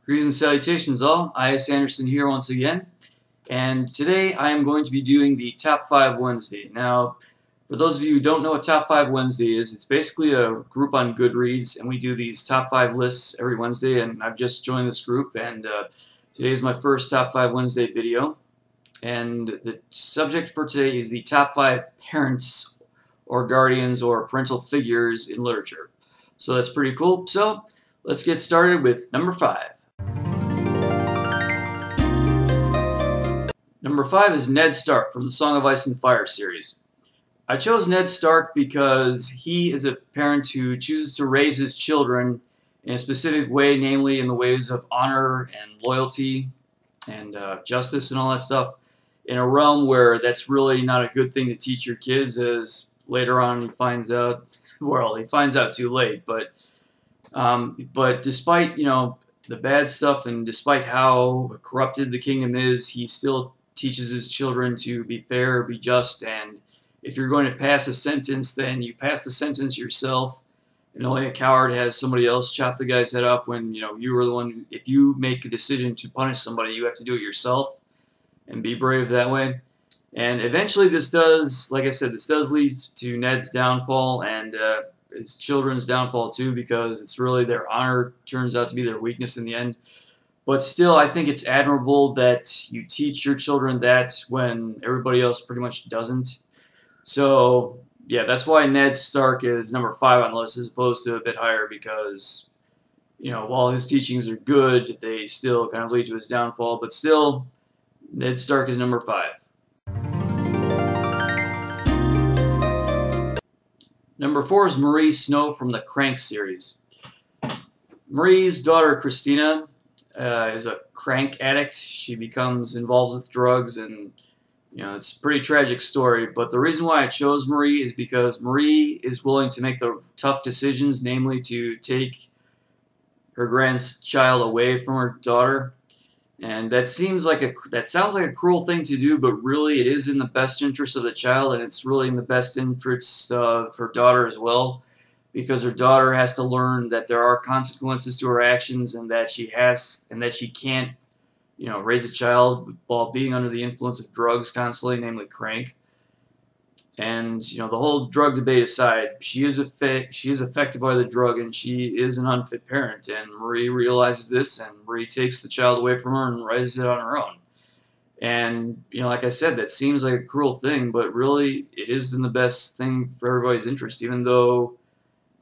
Greetings and salutations all, I.S. Anderson here once again, and today I am going to be doing the Top 5 Wednesday. Now, for those of you who don't know what Top 5 Wednesday is, it's basically a group on Goodreads, and we do these Top 5 lists every Wednesday, and I've just joined this group, and today is my first Top 5 Wednesday video, and the subject for today is the Top 5 Parents or Guardians or Parental Figures in Literature. So that's pretty cool. So, let's get started with number 5. Number 5 is Ned Stark from the Song of Ice and Fire series. I chose Ned Stark because he is a parent who chooses to raise his children in a specific way, namely in the ways of honor and loyalty and justice and all that stuff, in a realm where that's really not a good thing to teach your kids, as later on he finds out, well, he finds out too late, but despite, the bad stuff and despite how corrupted the kingdom is, he still teaches his children to be fair, be just, and if you're going to pass a sentence, then you pass the sentence yourself, and only a coward has somebody else chop the guy's head off when, you were the one. If you make a decision to punish somebody, you have to do it yourself and be brave that way. And eventually this does, like I said, this does lead to Ned's downfall and his children's downfall too, because it's really their honor turns out to be their weakness in the end. But still, I think it's admirable that you teach your children that when everybody else pretty much doesn't. So, yeah, that's why Ned Stark is number 5 on the list as opposed to a bit higher, because, while his teachings are good, they still kind of lead to his downfall. But still, Ned Stark is number 5. Number 4 is Marie Snow from the Crank series. Marie's daughter, Christina, is a crank addict. She becomes involved with drugs, and it's a pretty tragic story. But the reason why I chose Marie is because Marie is willing to make the tough decisions, namely to take her grandchild away from her daughter. And that sounds like a cruel thing to do, but really it is in the best interest of the child, and it's really in the best interest of her daughter as well, because her daughter has to learn that there are consequences to her actions, and that she can't, raise a child while being under the influence of drugs constantly, namely crank. And the whole drug debate aside, she is affected by the drug, and she is an unfit parent. And Marie realizes this, and Marie takes the child away from her and raises it on her own. And like I said, that seems like a cruel thing, but really it is in the best thing for everybody's interest, even though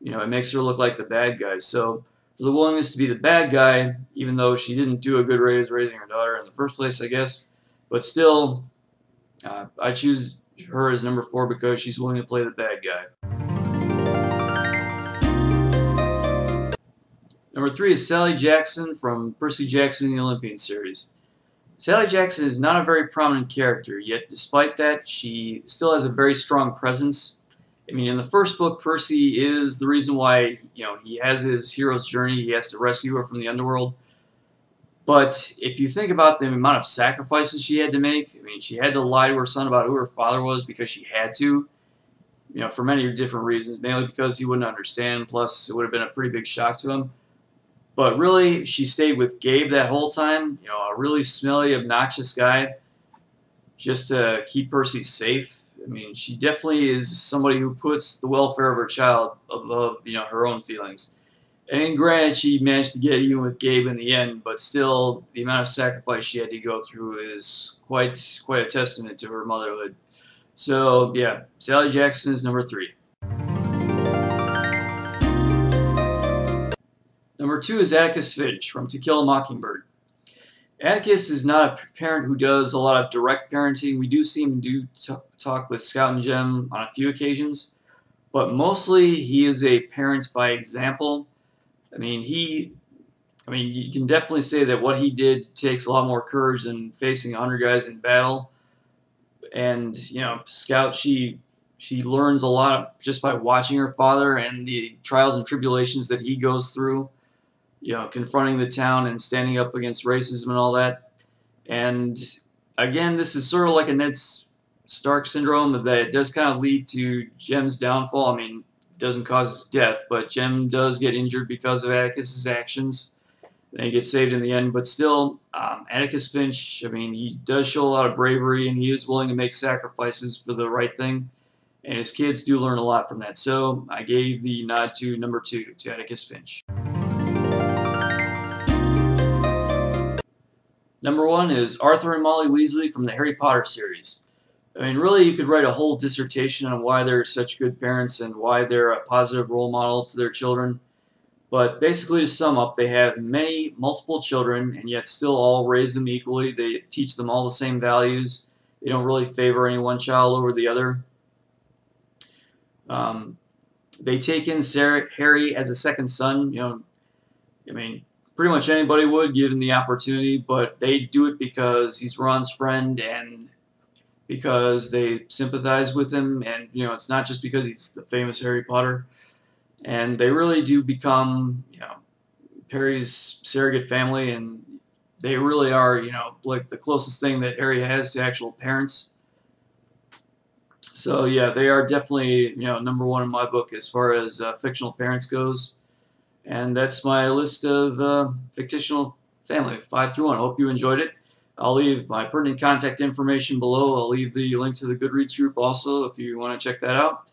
it makes her look like the bad guy. So for the willingness to be the bad guy, even though she didn't do a good raising her daughter in the first place, I guess, but still, I choose her as number 4 because she's willing to play the bad guy. Number 3 is Sally Jackson from Percy Jackson and the Olympian series. Sally Jackson is not a very prominent character, yet despite that, she still has a very strong presence. I mean, in the first book, Percy is the reason why, he has his hero's journey. He has to rescue her from the underworld. But if you think about the amount of sacrifices she had to make, I mean, she had to lie to her son about who her father was because she had to, for many different reasons, mainly because he wouldn't understand, plus it would have been a pretty big shock to him. But really, she stayed with Gabe that whole time, a really smelly, obnoxious guy, just to keep Percy safe. I mean, she definitely is somebody who puts the welfare of her child above, her own feelings. And granted, she managed to get even with Gabe in the end, but still, the amount of sacrifice she had to go through is quite a testament to her motherhood. So, yeah, Sally Jackson is number 3. Number 2 is Atticus Finch from To Kill a Mockingbird. Atticus is not a parent who does a lot of direct parenting. We do see him talk with Scout and Jem on a few occasions, but mostly he is a parent by example. I mean, you can definitely say that what he did takes a lot more courage than facing 100 guys in battle. And, Scout, she learns a lot just by watching her father and the trials and tribulations that he goes through, confronting the town and standing up against racism and all that. And, again, this is sort of like a Ned Stark syndrome, that it does kind of lead to Jem's downfall. I mean, doesn't cause his death, but Jem does get injured because of Atticus's actions. And he gets saved in the end, but still, Atticus Finch, I mean, he does show a lot of bravery, and he is willing to make sacrifices for the right thing, and his kids do learn a lot from that. So I gave the nod to number 2, to Atticus Finch. Number 1 is Arthur and Molly Weasley from the Harry Potter series. I mean, really, you could write a whole dissertation on why they're such good parents and why they're a positive role model to their children. But basically, to sum up, they have multiple children, and yet still all raise them equally. They teach them all the same values. They don't really favor any one child over the other. They take in Harry as a second son. I mean, pretty much anybody would, given the opportunity, but they do it because he's Ron's friend and because they sympathize with him. And, it's not just because he's the famous Harry Potter. And they really do become, Harry's surrogate family, and they really are, like the closest thing that Harry has to actual parents. So yeah, they are definitely, number 1 in my book as far as fictional parents goes. And that's my list of fictional family, 5 through 1. I hope you enjoyed it. I'll leave my pertinent contact information below. I'll leave the link to the Goodreads group also if you want to check that out.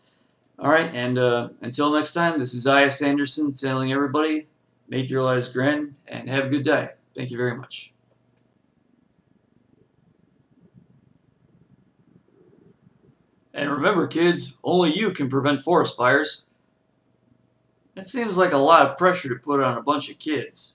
All right, and until next time, this is I.S. Anderson telling everybody, make your lives grand and have a good day. Thank you very much. And remember, kids, only you can prevent forest fires. That seems like a lot of pressure to put on a bunch of kids.